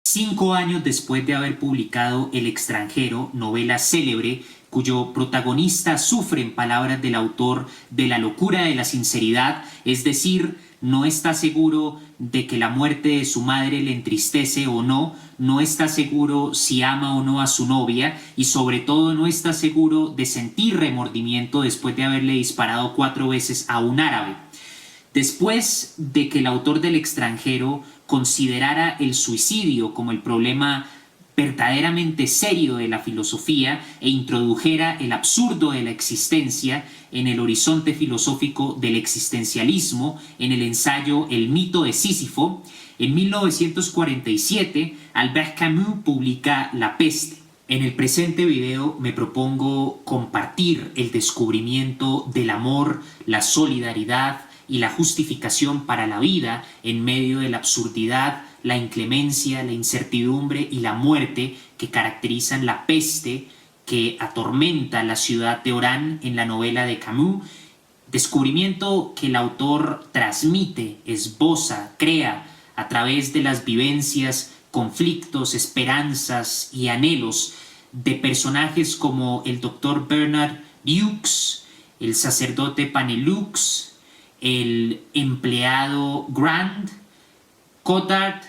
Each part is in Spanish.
5 años después de haber publicado El extranjero, novela célebre, cuyo protagonista sufre, en palabras del autor, de la locura de la sinceridad, es decir, no está seguro de que la muerte de su madre le entristece o no, no está seguro si ama o no a su novia y sobre todo no está seguro de sentir remordimiento después de haberle disparado 4 veces a un árabe. Después de que el autor del extranjero considerara el suicidio como el problema verdaderamente serio de la filosofía e introdujera el absurdo de la existencia en el horizonte filosófico del existencialismo en el ensayo El mito de Sísifo, en 1947 Albert Camus publica La peste. En el presente video me propongo compartir el descubrimiento del amor, la solidaridad y la justificación para la vida en medio de la absurdidad, la inclemencia, la incertidumbre y la muerte que caracterizan la peste que atormenta la ciudad de Orán en la novela de Camus, descubrimiento que el autor transmite, esboza, crea a través de las vivencias, conflictos, esperanzas y anhelos de personajes como el doctor Bernard Hughes, el sacerdote Panelux, el empleado Grant, Cotard,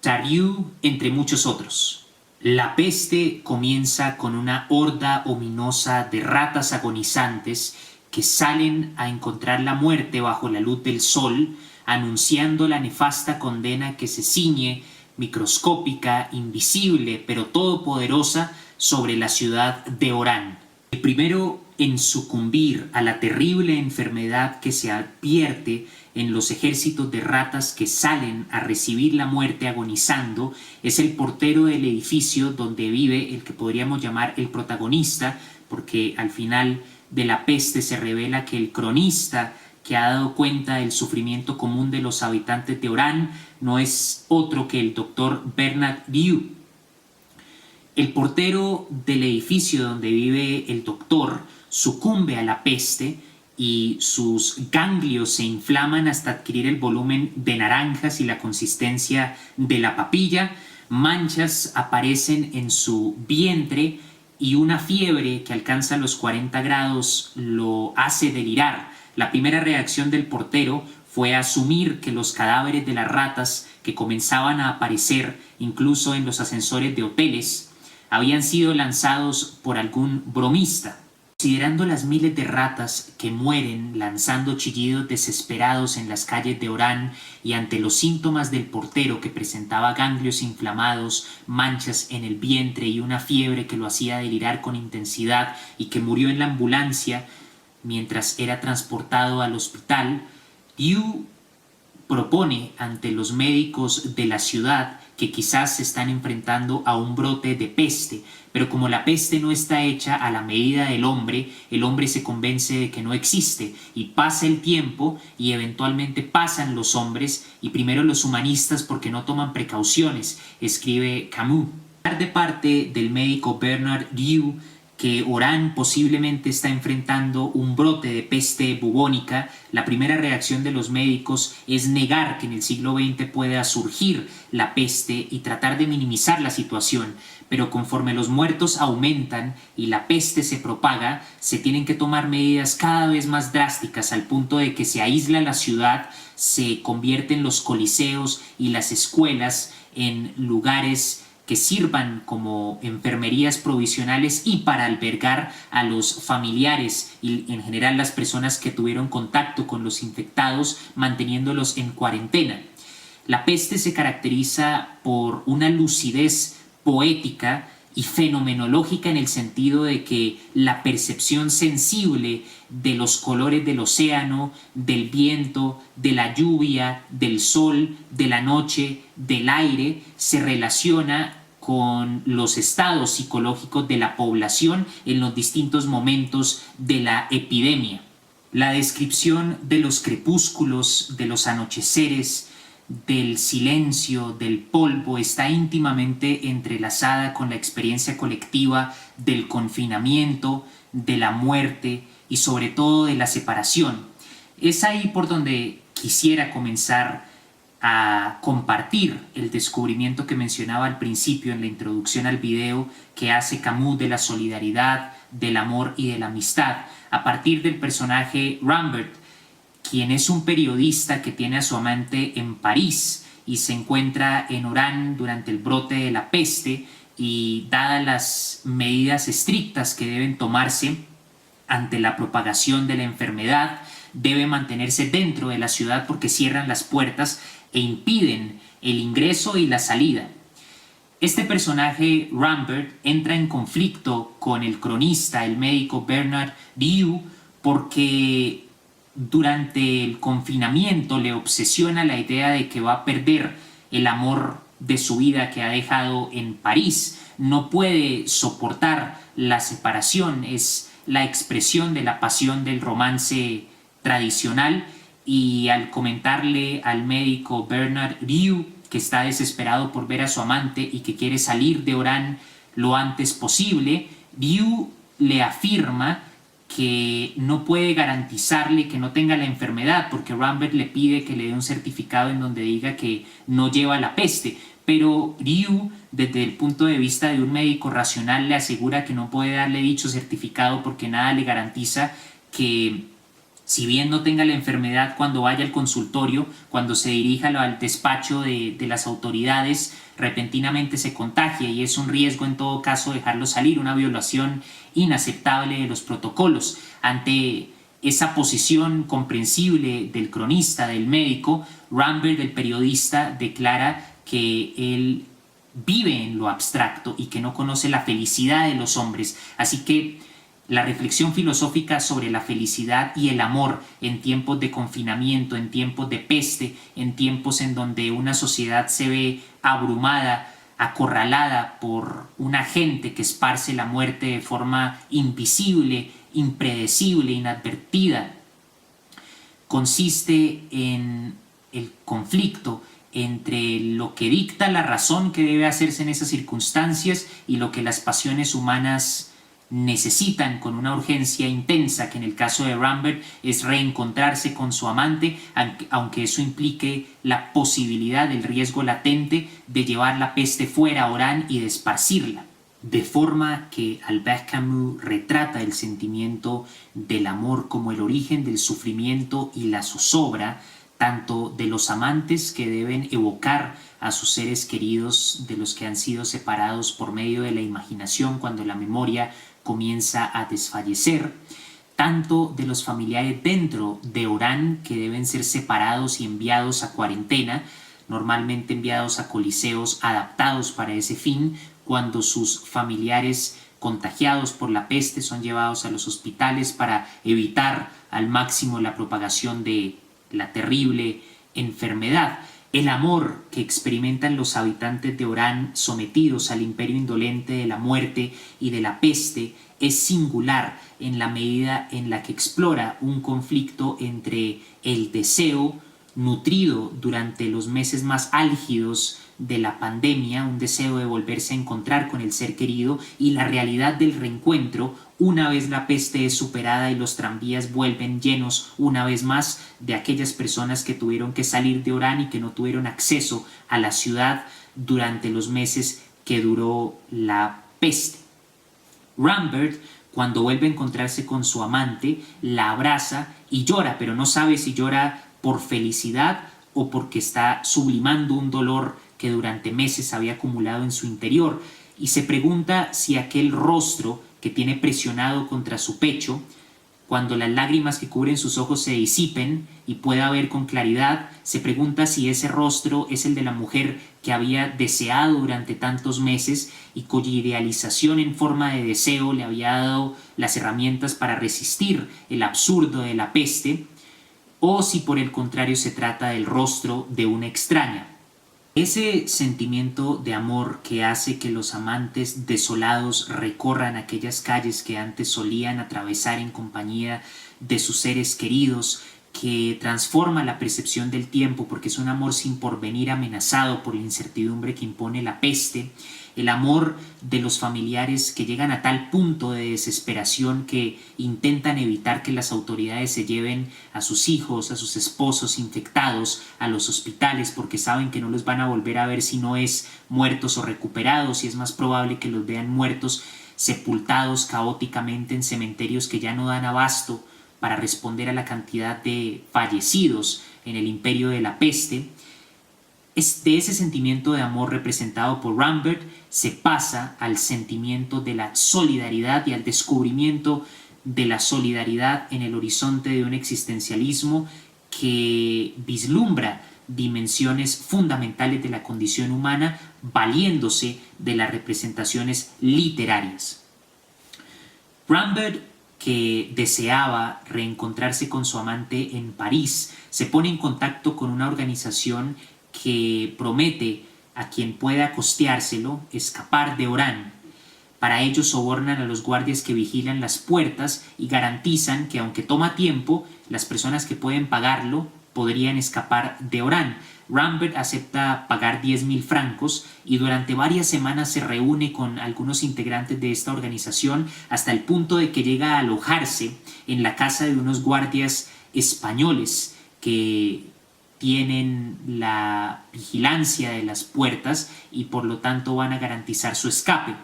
Tariu, entre muchos otros. La peste comienza con una horda ominosa de ratas agonizantes que salen a encontrar la muerte bajo la luz del sol, anunciando la nefasta condena que se ciñe, microscópica, invisible, pero todopoderosa, sobre la ciudad de Orán. El primero en sucumbir a la terrible enfermedad que se advierte en los ejércitos de ratas que salen a recibir la muerte agonizando es el portero del edificio donde vive el que podríamos llamar el protagonista, porque al final de La peste se revela que el cronista que ha dado cuenta del sufrimiento común de los habitantes de Orán no es otro que el doctor Bernard Hughes. El portero del edificio donde vive el doctor sucumbe a la peste y sus ganglios se inflaman hasta adquirir el volumen de naranjas y la consistencia de la papilla, manchas aparecen en su vientre y una fiebre que alcanza los 40 grados lo hace delirar. La primera reacción del portero fue asumir que los cadáveres de las ratas que comenzaban a aparecer incluso en los ascensores de hoteles habían sido lanzados por algún bromista. Considerando las miles de ratas que mueren lanzando chillidos desesperados en las calles de Orán y ante los síntomas del portero que presentaba ganglios inflamados, manchas en el vientre y una fiebre que lo hacía delirar con intensidad y que murió en la ambulancia mientras era transportado al hospital, Liu propone ante los médicos de la ciudad que quizás se están enfrentando a un brote de peste, pero como la peste no está hecha a la medida del hombre, el hombre se convence de que no existe y pasa el tiempo y eventualmente pasan los hombres y primero los humanistas porque no toman precauciones, escribe Camus. De parte del médico Bernard Hughes que Orán posiblemente está enfrentando un brote de peste bubónica, la primera reacción de los médicos es negar que en el siglo XX pueda surgir la peste y tratar de minimizar la situación. Pero conforme los muertos aumentan y la peste se propaga, se tienen que tomar medidas cada vez más drásticas al punto de que se aísla la ciudad, se convierten los coliseos y las escuelas en lugares que sirvan como enfermerías provisionales y para albergar a los familiares y en general las personas que tuvieron contacto con los infectados, manteniéndolos en cuarentena. La peste se caracteriza por una lucidez poética y fenomenológica en el sentido de que la percepción sensible de los colores del océano, del viento, de la lluvia, del sol, de la noche, del aire, se relaciona con los estados psicológicos de la población en los distintos momentos de la epidemia. La descripción de los crepúsculos, de los anocheceres, del silencio, del polvo, está íntimamente entrelazada con la experiencia colectiva del confinamiento, de la muerte y sobre todo de la separación. Es ahí por donde quisiera comenzar a compartir el descubrimiento que mencionaba al principio en la introducción al video, que hace Camus de la solidaridad, del amor y de la amistad, a partir del personaje Rambert, quien es un periodista que tiene a su amante en París y se encuentra en Orán durante el brote de la peste, y dadas las medidas estrictas que deben tomarse ante la propagación de la enfermedad, debe mantenerse dentro de la ciudad porque cierran las puertas e impiden el ingreso y la salida. Este personaje, Rambert, entra en conflicto con el cronista, el médico Bernard Rieu, porque durante el confinamiento le obsesiona la idea de que va a perder el amor de su vida que ha dejado en París. No puede soportar la separación, es la expresión de la pasión del romance tradicional, y al comentarle al médico Bernard Rieu que está desesperado por ver a su amante y que quiere salir de Orán lo antes posible, Rieu le afirma que no puede garantizarle que no tenga la enfermedad, porque Rambert le pide que le dé un certificado en donde diga que no lleva la peste. Pero Rieu, desde el punto de vista de un médico racional, le asegura que no puede darle dicho certificado porque nada le garantiza que, si bien no tenga la enfermedad, cuando vaya al consultorio, cuando se dirija al despacho de las autoridades, repentinamente se contagie, y es un riesgo en todo caso dejarlo salir, una violación inaceptable de los protocolos. Ante esa posición comprensible del cronista, del médico, Rambert, el periodista, declara que él vive en lo abstracto y que no conoce la felicidad de los hombres. Así que la reflexión filosófica sobre la felicidad y el amor en tiempos de confinamiento, en tiempos de peste, en tiempos en donde una sociedad se ve abrumada, acorralada por una gente que esparce la muerte de forma invisible, impredecible, inadvertida, consiste en el conflicto entre lo que dicta la razón que debe hacerse en esas circunstancias y lo que las pasiones humanas necesitan con una urgencia intensa, que en el caso de Rambert es reencontrarse con su amante, aunque eso implique la posibilidad del riesgo latente de llevar la peste fuera a Orán y de esparcirla. De forma que Albert Camus retrata el sentimiento del amor como el origen del sufrimiento y la zozobra, tanto de los amantes que deben evocar a sus seres queridos de los que han sido separados por medio de la imaginación cuando la memoria comienza a desfallecer, tanto de los familiares dentro de Orán que deben ser separados y enviados a cuarentena, normalmente enviados a coliseos adaptados para ese fin, cuando sus familiares contagiados por la peste son llevados a los hospitales para evitar al máximo la propagación de la terrible enfermedad. El amor que experimentan los habitantes de Orán sometidos al imperio indolente de la muerte y de la peste es singular en la medida en la que explora un conflicto entre el deseo nutrido durante los meses más álgidos de la pandemia, un deseo de volverse a encontrar con el ser querido, y la realidad del reencuentro una vez la peste es superada y los tranvías vuelven llenos una vez más de aquellas personas que tuvieron que salir de Orán y que no tuvieron acceso a la ciudad durante los meses que duró la peste. Rambert, cuando vuelve a encontrarse con su amante, la abraza y llora, pero no sabe si llora por felicidad o porque está sublimando un dolor que durante meses había acumulado en su interior, y se pregunta si aquel rostro que tiene presionado contra su pecho, cuando las lágrimas que cubren sus ojos se disipen y pueda ver con claridad, se pregunta si ese rostro es el de la mujer que había deseado durante tantos meses y cuya idealización en forma de deseo le había dado las herramientas para resistir el absurdo de la peste, o si por el contrario se trata del rostro de una extraña. Ese sentimiento de amor que hace que los amantes desolados recorran aquellas calles que antes solían atravesar en compañía de sus seres queridos, que transforma la percepción del tiempo, porque es un amor sin porvenir amenazado por la incertidumbre que impone la peste, el amor de los familiares que llegan a tal punto de desesperación que intentan evitar que las autoridades se lleven a sus hijos, a sus esposos infectados a los hospitales porque saben que no los van a volver a ver si no es muertos o recuperados, y es más probable que los vean muertos, sepultados caóticamente en cementerios que ya no dan abasto para responder a la cantidad de fallecidos en el imperio de la peste. De ese sentimiento de amor representado por Rambert se pasa al sentimiento de la solidaridad y al descubrimiento de la solidaridad en el horizonte de un existencialismo que vislumbra dimensiones fundamentales de la condición humana valiéndose de las representaciones literarias. Rambert, que deseaba reencontrarse con su amante en París, se pone en contacto con una organización que promete a quien pueda costeárselo escapar de Orán. Para ello sobornan a los guardias que vigilan las puertas y garantizan que, aunque toma tiempo, las personas que pueden pagarlo podrían escapar de Orán. Rambert acepta pagar 10.000 francos y durante varias semanas se reúne con algunos integrantes de esta organización hasta el punto de que llega a alojarse en la casa de unos guardias españoles que tienen la vigilancia de las puertas y por lo tanto van a garantizar su escape.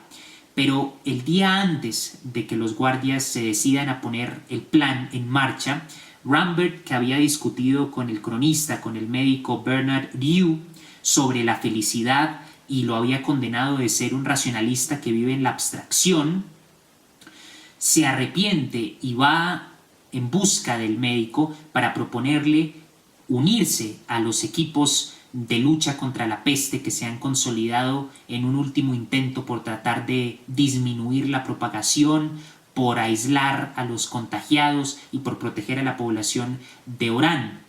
Pero el día antes de que los guardias se decidan a poner el plan en marcha, Rambert, que había discutido con el cronista, con el médico Bernard Rieu, sobre la felicidad y lo había condenado de ser un racionalista que vive en la abstracción, se arrepiente y va en busca del médico para proponerle unirse a los equipos de lucha contra la peste que se han consolidado en un último intento por tratar de disminuir la propagación, por aislar a los contagiados y por proteger a la población de Orán.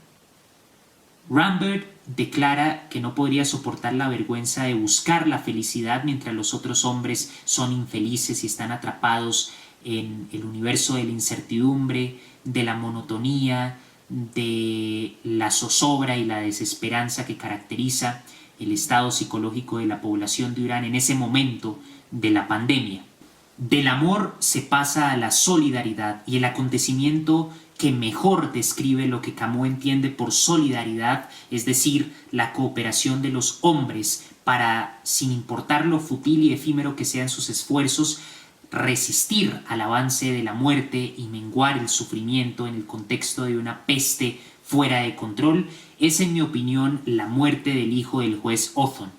Rambert declara que no podría soportar la vergüenza de buscar la felicidad mientras los otros hombres son infelices y están atrapados en el universo de la incertidumbre, de la monotonía, de la zozobra y la desesperanza que caracteriza el estado psicológico de la población de Orán en ese momento de la pandemia. Del amor se pasa a la solidaridad, y el acontecimiento que mejor describe lo que Camus entiende por solidaridad, es decir, la cooperación de los hombres para, sin importar lo fútil y efímero que sean sus esfuerzos, resistir al avance de la muerte y menguar el sufrimiento en el contexto de una peste fuera de control, es, en mi opinión, la muerte del hijo del juez Othon.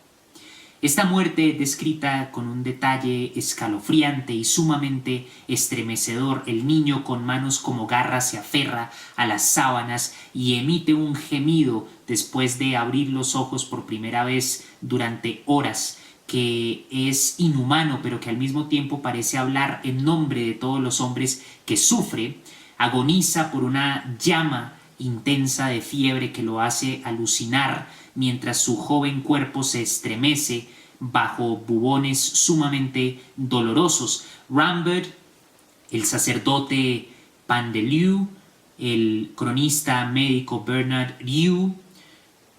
Esta muerte es descrita con un detalle escalofriante y sumamente estremecedor. El niño, con manos como garras, se aferra a las sábanas y emite un gemido después de abrir los ojos por primera vez durante horas, que es inhumano, pero que al mismo tiempo parece hablar en nombre de todos los hombres que sufre. Agoniza por una llama intensa de fiebre que lo hace alucinar, mientras su joven cuerpo se estremece bajo bubones sumamente dolorosos. Rambert, el sacerdote Pandelieu, el cronista médico Bernard Rieu,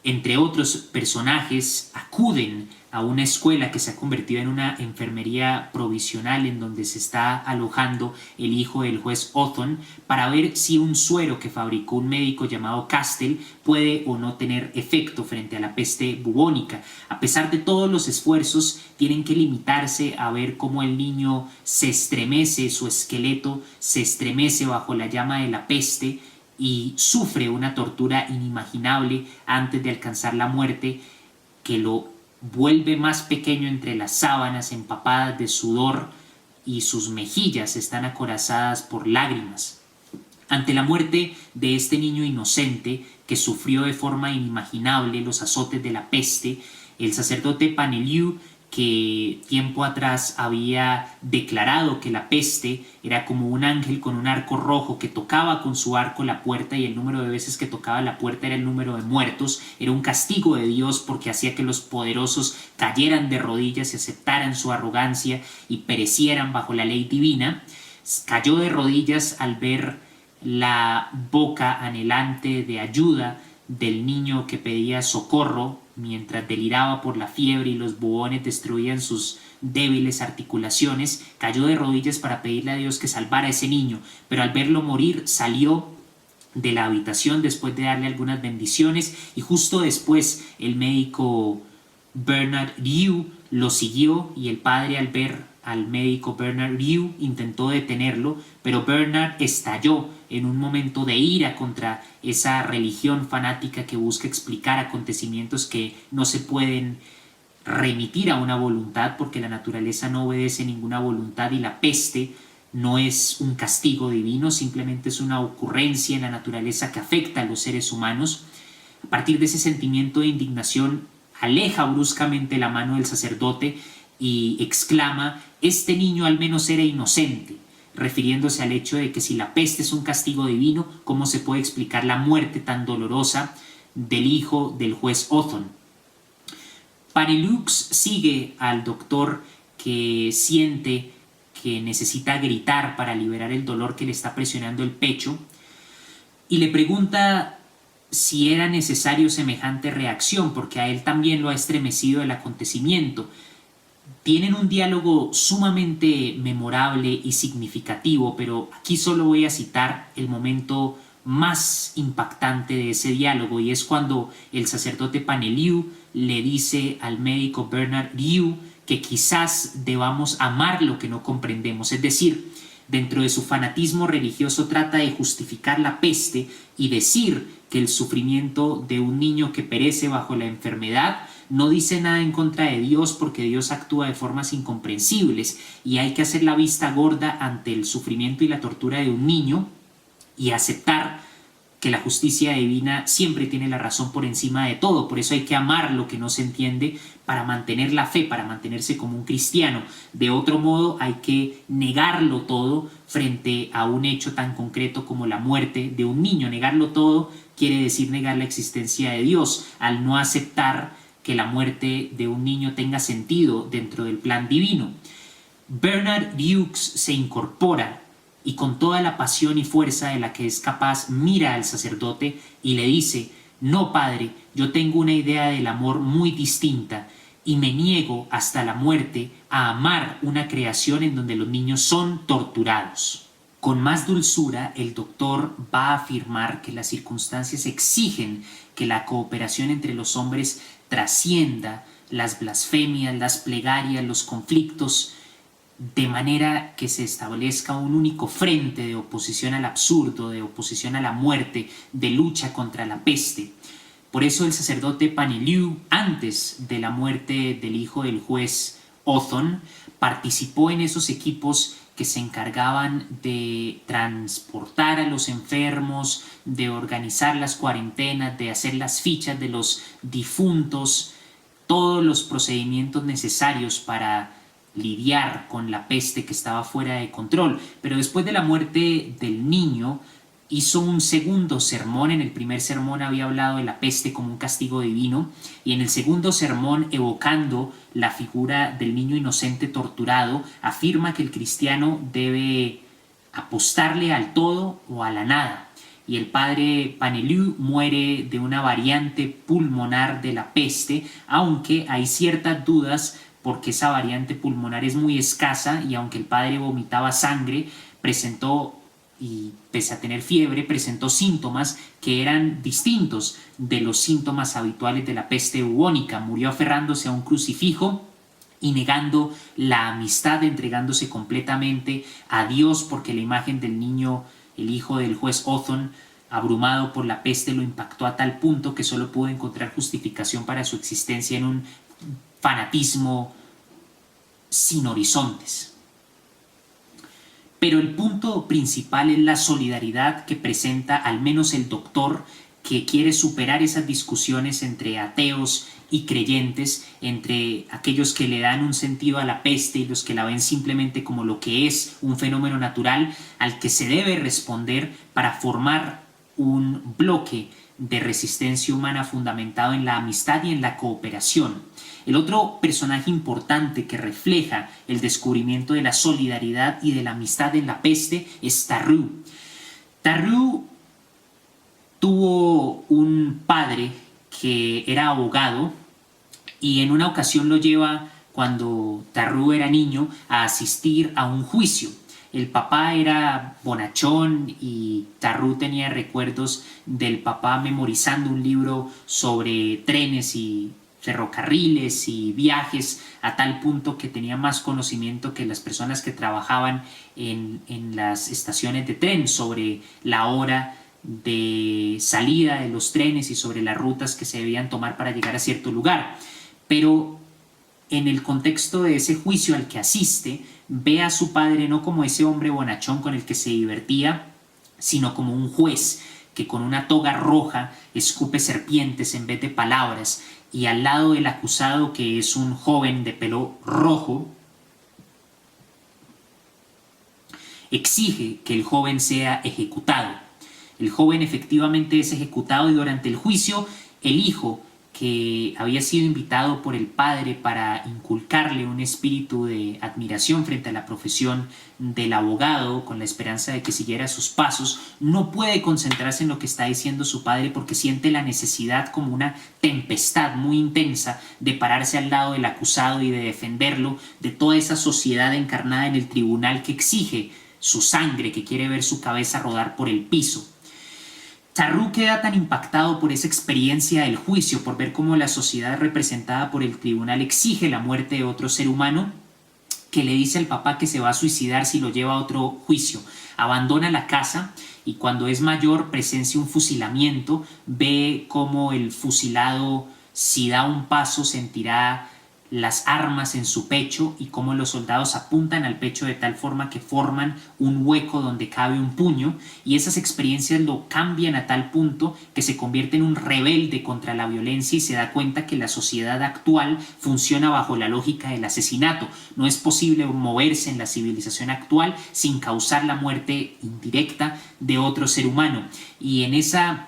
entre otros personajes, acuden a una escuela que se ha convertido en una enfermería provisional en donde se está alojando el hijo del juez Othon para ver si un suero que fabricó un médico llamado Castel puede o no tener efecto frente a la peste bubónica. A pesar de todos los esfuerzos, tienen que limitarse a ver cómo el niño se estremece, su esqueleto se estremece bajo la llama de la peste y sufre una tortura inimaginable antes de alcanzar la muerte, que lo vuelve más pequeño entre las sábanas empapadas de sudor y sus mejillas están acorazadas por lágrimas. Ante la muerte de este niño inocente que sufrió de forma inimaginable los azotes de la peste, el sacerdote Pandelieu, que tiempo atrás había declarado que la peste era como un ángel con un arco rojo que tocaba con su arco la puerta, y el número de veces que tocaba la puerta era el número de muertos, era un castigo de Dios porque hacía que los poderosos cayeran de rodillas y aceptaran su arrogancia y perecieran bajo la ley divina. Cayó de rodillas al ver la boca anhelante de ayuda del niño que pedía socorro mientras deliraba por la fiebre y los buhones destruían sus débiles articulaciones, cayó de rodillas para pedirle a Dios que salvara a ese niño, pero al verlo morir salió de la habitación después de darle algunas bendiciones y justo después el médico Bernard Rieu lo siguió y el padre al ver al médico Bernard Rieu intentó detenerlo, pero Bernard estalló en un momento de ira contra esa religión fanática que busca explicar acontecimientos que no se pueden remitir a una voluntad porque la naturaleza no obedece ninguna voluntad y la peste no es un castigo divino, simplemente es una ocurrencia en la naturaleza que afecta a los seres humanos. A partir de ese sentimiento de indignación, aleja bruscamente la mano del sacerdote y exclama: este niño al menos era inocente, refiriéndose al hecho de que si la peste es un castigo divino, ¿cómo se puede explicar la muerte tan dolorosa del hijo del juez Othon? Panelux sigue al doctor, que siente que necesita gritar para liberar el dolor que le está presionando el pecho, y le pregunta si era necesario semejante reacción, porque a él también lo ha estremecido el acontecimiento. Tienen un diálogo sumamente memorable y significativo, pero aquí solo voy a citar el momento más impactante de ese diálogo, y es cuando el sacerdote Paneliu le dice al médico Bernard Rieu que quizás debamos amar lo que no comprendemos, es decir, dentro de su fanatismo religioso trata de justificar la peste y decir que el sufrimiento de un niño que perece bajo la enfermedad no dice nada en contra de Dios, porque Dios actúa de formas incomprensibles y hay que hacer la vista gorda ante el sufrimiento y la tortura de un niño y aceptar que la justicia divina siempre tiene la razón por encima de todo. Por eso hay que amar lo que no se entiende para mantener la fe, para mantenerse como un cristiano. De otro modo, hay que negarlo todo frente a un hecho tan concreto como la muerte de un niño. Negarlo todo quiere decir negar la existencia de Dios, al no aceptar que la muerte de un niño tenga sentido dentro del plan divino. Bernard Rieux se incorpora y con toda la pasión y fuerza de la que es capaz mira al sacerdote y le dice: no, padre, yo tengo una idea del amor muy distinta y me niego hasta la muerte a amar una creación en donde los niños son torturados. Con más dulzura, el doctor va a afirmar que las circunstancias exigen que la cooperación entre los hombres trascienda las blasfemias, las plegarias, los conflictos, de manera que se establezca un único frente de oposición al absurdo, de oposición a la muerte, de lucha contra la peste. Por eso el sacerdote Paneliu, antes de la muerte del hijo del juez Othon, participó en esos equipos que se encargaban de transportar a los enfermos, de organizar las cuarentenas, de hacer las fichas de los difuntos, todos los procedimientos necesarios para lidiar con la peste que estaba fuera de control. Pero después de la muerte del niño hizo un segundo sermón. En el primer sermón había hablado de la peste como un castigo divino, y en el segundo sermón, evocando la figura del niño inocente torturado, afirma que el cristiano debe apostarle al todo o a la nada. Y el padre Paneliu muere de una variante pulmonar de la peste, aunque hay ciertas dudas porque esa variante pulmonar es muy escasa, y aunque el padre vomitaba sangre, presentó, y pese a tener fiebre, presentó síntomas que eran distintos de los síntomas habituales de la peste bubónica. Murió aferrándose a un crucifijo y negando la amistad, entregándose completamente a Dios, porque la imagen del niño, el hijo del juez Othon, abrumado por la peste, lo impactó a tal punto que solo pudo encontrar justificación para su existencia en un fanatismo sin horizontes. Pero el punto principal es la solidaridad que presenta al menos el doctor, que quiere superar esas discusiones entre ateos y creyentes, entre aquellos que le dan un sentido a la peste y los que la ven simplemente como lo que es un fenómeno natural al que se debe responder para formar un bloque de resistencia humana fundamentado en la amistad y en la cooperación. El otro personaje importante que refleja el descubrimiento de la solidaridad y de la amistad en la peste es Tarrou. Tarrou tuvo un padre que era abogado y en una ocasión lo lleva, cuando Tarrou era niño, a asistir a un juicio. El papá era bonachón y Tarrou tenía recuerdos del papá memorizando un libro sobre trenes y ferrocarriles y viajes, a tal punto que tenía más conocimiento que las personas que trabajaban en las estaciones de tren sobre la hora de salida de los trenes y sobre las rutas que se debían tomar para llegar a cierto lugar. Pero en el contexto de ese juicio al que asiste, ve a su padre no como ese hombre bonachón con el que se divertía, sino como un juez que con una toga roja escupe serpientes en vez de palabras, y al lado del acusado, que es un joven de pelo rojo, exige que el joven sea ejecutado. El joven efectivamente es ejecutado y durante el juicio el hijo, que había sido invitado por el padre para inculcarle un espíritu de admiración frente a la profesión del abogado, con la esperanza de que siguiera sus pasos, no puede concentrarse en lo que está diciendo su padre porque siente la necesidad, como una tempestad muy intensa, de pararse al lado del acusado y de defenderlo de toda esa sociedad encarnada en el tribunal que exige su sangre, que quiere ver su cabeza rodar por el piso. Tarrou queda tan impactado por esa experiencia del juicio, por ver cómo la sociedad representada por el tribunal exige la muerte de otro ser humano, que le dice al papá que se va a suicidar si lo lleva a otro juicio. Abandona la casa y cuando es mayor presencia un fusilamiento, ve cómo el fusilado, si da un paso, sentirá las armas en su pecho y cómo los soldados apuntan al pecho de tal forma que forman un hueco donde cabe un puño, y esas experiencias lo cambian a tal punto que se convierte en un rebelde contra la violencia y se da cuenta que la sociedad actual funciona bajo la lógica del asesinato. No es posible moverse en la civilización actual sin causar la muerte indirecta de otro ser humano, y en esa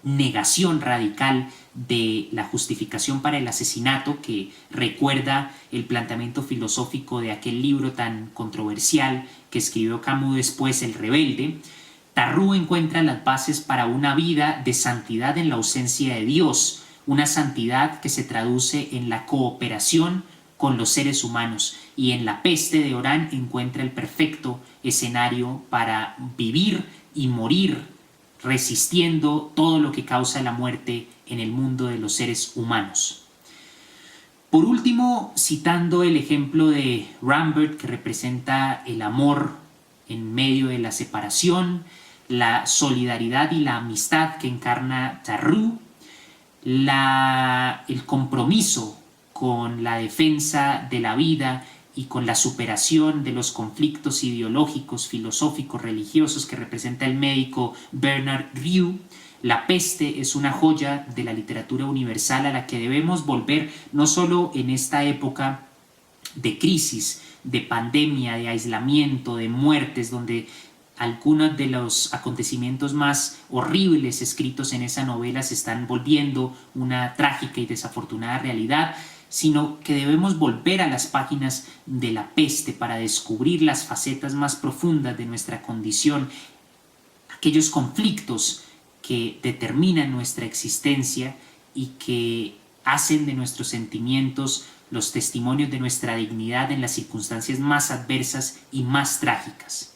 negación radical de la justificación para el asesinato, que recuerda el planteamiento filosófico de aquel libro tan controversial que escribió Camus después, El Rebelde, Tarrou encuentra las bases para una vida de santidad en la ausencia de Dios, una santidad que se traduce en la cooperación con los seres humanos, y en La peste de Orán encuentra el perfecto escenario para vivir y morir resistiendo todo lo que causa la muerte en el mundo de los seres humanos. Por último, citando el ejemplo de Rambert, que representa el amor en medio de la separación, la solidaridad y la amistad que encarna Tarrou, el compromiso con la defensa de la vida y con la superación de los conflictos ideológicos, filosóficos, religiosos que representa el médico Bernard Rieu, La peste es una joya de la literatura universal a la que debemos volver no solo en esta época de crisis, de pandemia, de aislamiento, de muertes, donde algunos de los acontecimientos más horribles escritos en esa novela se están volviendo una trágica y desafortunada realidad, sino que debemos volver a las páginas de La peste para descubrir las facetas más profundas de nuestra condición, aquellos conflictos que determinan nuestra existencia y que hacen de nuestros sentimientos los testimonios de nuestra dignidad en las circunstancias más adversas y más trágicas.